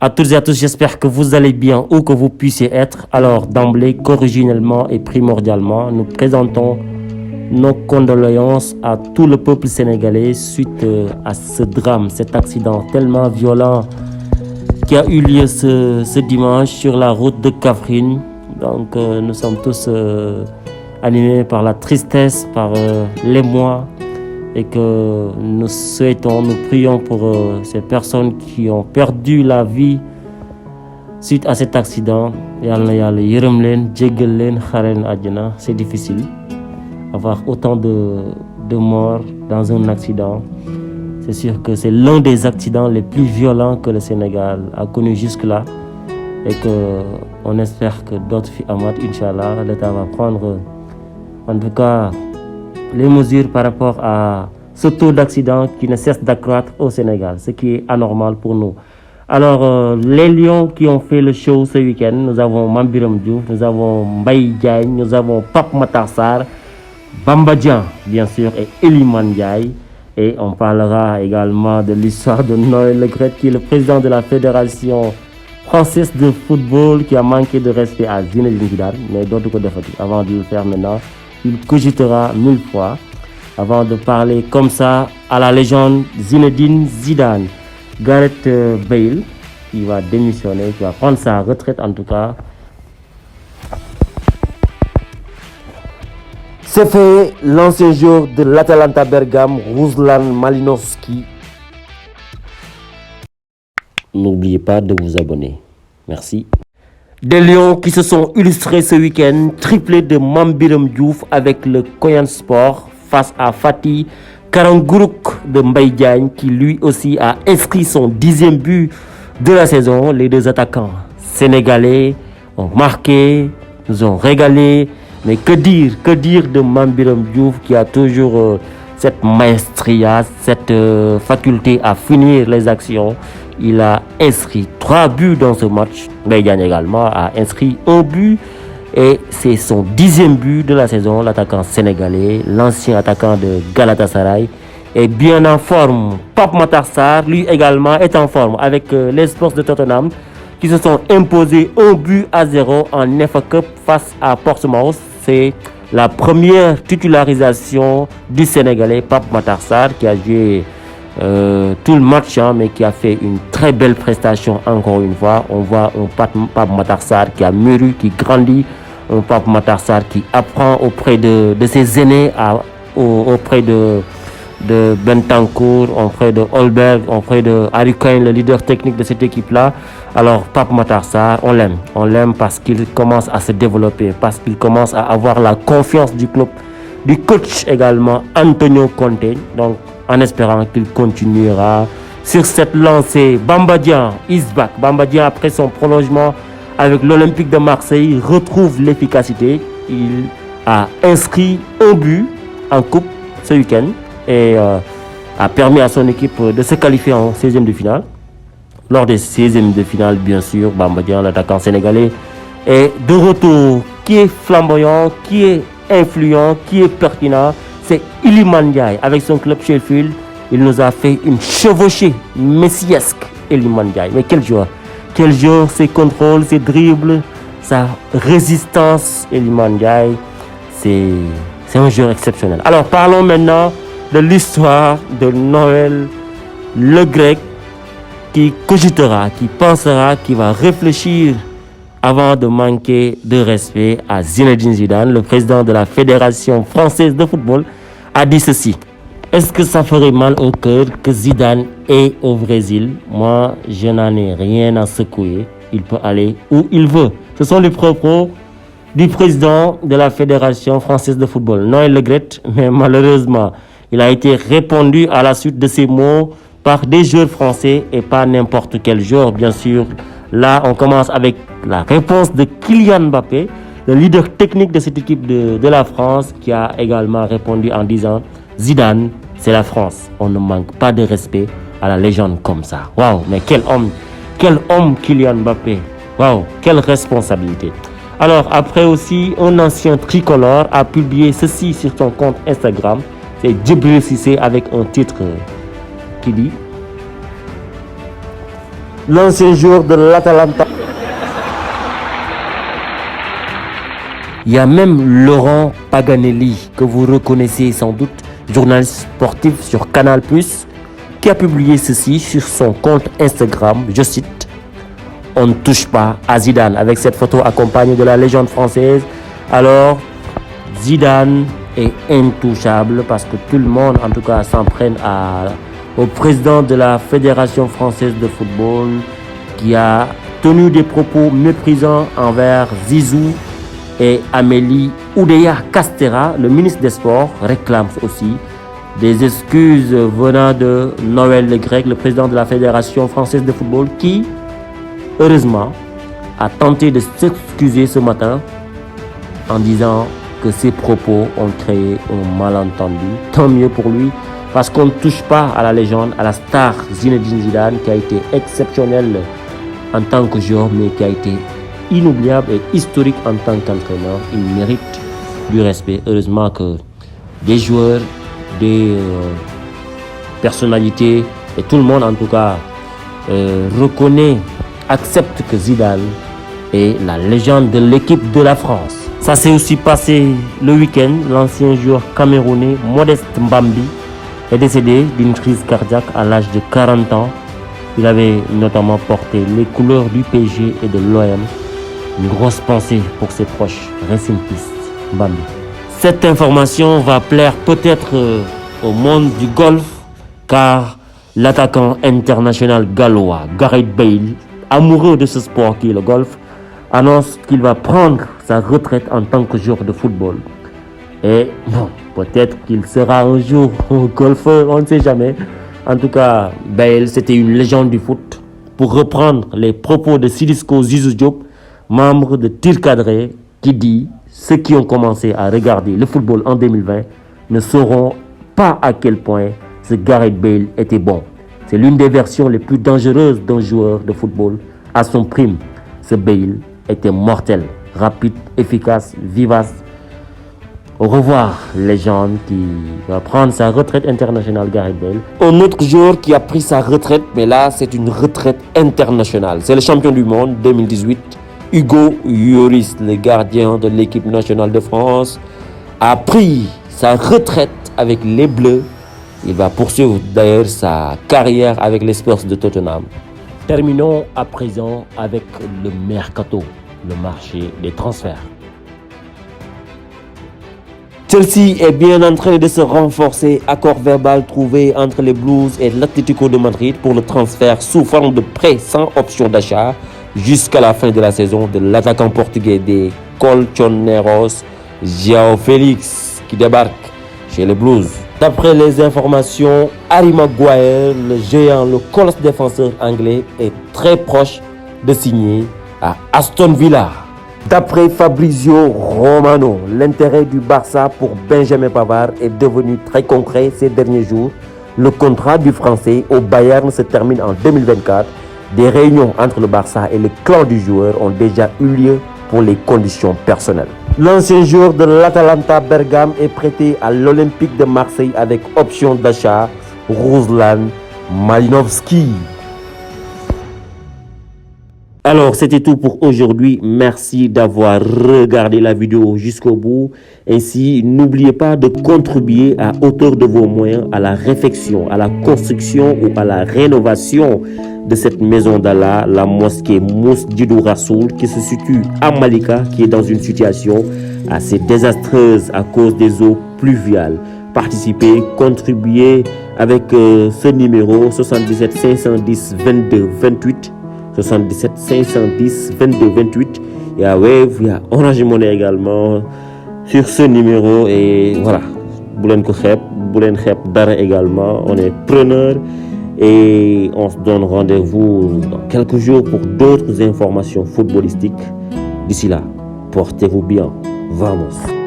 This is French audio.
À toutes et à tous, j'espère que vous allez bien où que vous puissiez être. Alors, d'emblée, qu'originellement et primordialement, nous présentons nos condoléances à tout le peuple sénégalais suite à ce drame, cet accident tellement violent qui a eu lieu ce dimanche sur la route de Kaffrine. Donc, nous sommes tous animés par la tristesse, par l'émoi, et que nous souhaitons, nous prions pour ces personnes qui ont perdu la vie suite à cet accident. C'est difficile avoir autant de morts dans un accident. C'est sûr que c'est l'un des accidents les plus violents que le Sénégal a connu jusque-là, et qu'on espère que d'autres filles amat, Inch'Allah, l'État va prendre en tout cas les mesures par rapport à ce taux d'accident qui ne cesse d'accroître au Sénégal, ce qui est anormal pour nous. Alors, les Lions qui ont fait le show ce week-end, nous avons Mambiram Diouf, nous avons Mbaye Diagne, nous avons Pape Matar Sarr, Bamba Dieng, bien sûr, et Iliman Ndiaye. Et on parlera également de l'histoire de Noël Le Graët, qui est le président de la Fédération française de football, qui a manqué de respect à Zinedine Zidane, mais d'autres que avant de le faire maintenant, il cogitera 1000 fois avant de parler comme ça à la légende Zinedine Zidane. Gareth Bale, qui va démissionner, qui va prendre sa retraite en tout cas. C'est fait, l'ancien joueur de l'Atalanta Bergame, Ruslan Malinovski. N'oubliez pas de vous abonner. Merci. Des Lions qui se sont illustrés ce week-end, triplé de Mambiram Diouf avec le Koyan Sport face à Fatih Karangourouk de Mbaye Diagne, qui lui aussi a inscrit son 10e but de la saison. Les deux attaquants sénégalais ont marqué, nous ont régalé. Mais que dire de Mambiram Diouf, qui a toujours cette maestria, cette faculté à finir les actions. Il a inscrit 3 buts dans ce match. Mbaye Diagne également a inscrit 1 but. Et c'est son 10e but de la saison. L'attaquant sénégalais, l'ancien attaquant de Galatasaray, est bien en forme. Pape Matar Sarr, lui également, est en forme avec les Spurs de Tottenham, qui se sont imposés 1-0 en FA Cup face à Portsmouth. C'est la première titularisation du Sénégalais Pape Matar Sarr, qui a joué tout le match, mais qui a fait une très belle prestation encore une fois. On voit un Pape Matar Sarr qui a mûri, qui grandit, un Pape Matar Sarr qui apprend auprès de ses aînés, auprès de Bentancur, auprès de Holberg, auprès de Harry Kane, le leader technique de cette équipe-là. Alors, Pape Matar Sarr, on l'aime parce qu'il commence à se développer, parce qu'il commence à avoir la confiance du club, du coach également, Antonio Conte. Donc, en espérant qu'il continuera sur cette lancée. Bamba Dieng is back. Bamba Dieng, après son prolongement avec l'Olympique de Marseille, retrouve l'efficacité. Il a inscrit 1 but en coupe ce week-end et a permis à son équipe de se qualifier en 16e de finale. Lors des 16e de finale, bien sûr, Bamba Dieng, l'attaquant sénégalais, est de retour. Qui est flamboyant, qui est influent, qui est pertinent, c'est Iliman Ndiaye. Avec son club Sheffield, il nous a fait une chevauchée messiesque, Iliman Ndiaye. Mais quel joueur, ses contrôles, ses dribbles, sa résistance, Iliman Ndiaye, c'est un joueur exceptionnel. Alors parlons maintenant de l'histoire de Noël Le Graët, qui cogitera, qui pensera, qui va réfléchir avant de manquer de respect à Zinedine Zidane. Le président de la Fédération française de football a dit ceci: est-ce que ça ferait mal au cœur que Zidane est au Brésil? Moi, je n'en ai rien à secouer. Il peut aller où il veut. Ce sont les propos du président de la Fédération française de football, Noël Le Graët. Mais malheureusement, il a été répondu à la suite de ces mots par des joueurs français et pas n'importe quel joueur, bien sûr. Là, on commence avec la réponse de Kylian Mbappé, le leader technique de cette équipe de la France, qui a également répondu en disant: Zidane, c'est la France. On ne manque pas de respect à la légende comme ça. Waouh, mais quel homme Kylian Mbappé. Waouh, quelle responsabilité. Alors, après aussi, un ancien tricolore a publié ceci sur son compte Instagram. C'est Djibril Cissé avec un titre qui dit: l'ancien joueur de l'Atalanta. Il y a même Laurent Paganelli, que vous reconnaissez sans doute, journaliste sportif sur Canal+, qui a publié ceci sur son compte Instagram, je cite: « On ne touche pas à Zidane », avec cette photo accompagnée de la légende française. Alors, Zidane est intouchable parce que tout le monde, en tout cas, s'en prenne au président de la Fédération française de football qui a tenu des propos méprisants envers Zizou et Amélie Oudéa Castéra. Le ministre des Sports réclame aussi des excuses venant de Noël Le Graët, le président de la Fédération française de football, qui, heureusement, a tenté de s'excuser ce matin en disant que ses propos ont créé un malentendu. Tant mieux pour lui, parce qu'on ne touche pas à la légende, à la star Zinedine Zidane, qui a été exceptionnel en tant que joueur, mais qui a été inoubliable et historique en tant qu'entraîneur. Il mérite du respect. Heureusement que des joueurs, des personnalités et tout le monde en tout cas reconnaît, accepte que Zidane est la légende de l'équipe de la France. Ça s'est aussi passé le week-end. L'ancien joueur camerounais Modeste Mbambi est décédé d'une crise cardiaque à l'âge de 40 ans. Il avait notamment porté les couleurs du PSG et de l'OM. Une grosse pensée pour ses proches. Rest in peace, Mbambi. Cette information va plaire peut-être au monde du golf, car l'attaquant international gallois Gareth Bale, amoureux de ce sport qui est le golf, annonce qu'il va prendre sa retraite en tant que joueur de football. Et bon, peut-être qu'il sera un jour golfeur, on ne sait jamais. En tout cas, Bale, c'était une légende du foot. Pour reprendre les propos de Silisko Zizou Diop, membre de Tir Cadré, qui dit: ceux qui ont commencé à regarder le football en 2020 ne sauront pas à quel point ce Gareth Bale était bon. C'est l'une des versions les plus dangereuses d'un joueur de football à son prime. Ce Bale était mortel, rapide, efficace, vivace. Au revoir, légende qui va prendre sa retraite internationale, Gareth Bale. Un autre joueur qui a pris sa retraite, mais là c'est une retraite internationale. C'est le champion du monde 2018. Hugo Lloris, le gardien de l'équipe nationale de France, a pris sa retraite avec les Bleus. Il va poursuivre d'ailleurs sa carrière avec les Spurs de Tottenham. Terminons à présent avec le mercato, le marché des transferts. Chelsea est bien en train de se renforcer. Accord verbal trouvé entre les Blues et l'Atlético de Madrid pour le transfert sous forme de prêt sans option d'achat jusqu'à la fin de la saison de l'attaquant portugais des Colchoneros, João Félix, qui débarque chez les Blues. D'après les informations, Harry Maguire, le géant, le colosse défenseur anglais, est très proche de signer à Aston Villa. D'après Fabrizio Romano, l'intérêt du Barça pour Benjamin Pavard est devenu très concret ces derniers jours. Le contrat du Français au Bayern se termine en 2024. Des réunions entre le Barça et le clan du joueur ont déjà eu lieu pour les conditions personnelles. L'ancien joueur de l'Atalanta Bergame est prêté à l'Olympique de Marseille avec option d'achat. Ruslan Malinovski. Alors, c'était tout pour aujourd'hui. Merci d'avoir regardé la vidéo jusqu'au bout. Ainsi, n'oubliez pas de contribuer à hauteur de vos moyens à la réfection, à la construction ou à la rénovation de cette maison d'Allah, la mosquée Mousdjidou Rassoul, qui se situe à Malika, qui est dans une situation assez désastreuse à cause des eaux pluviales. Participez, contribuez avec ce numéro 77 510 22 28. 77 510 22 28. Il y a Wave, il y a Orange Money également sur ce numéro. Et voilà, Boulen Kokhep, Boulen Khep Dara également. On est preneur et on se donne rendez-vous dans quelques jours pour d'autres informations footballistiques. D'ici là, portez-vous bien. Vamos.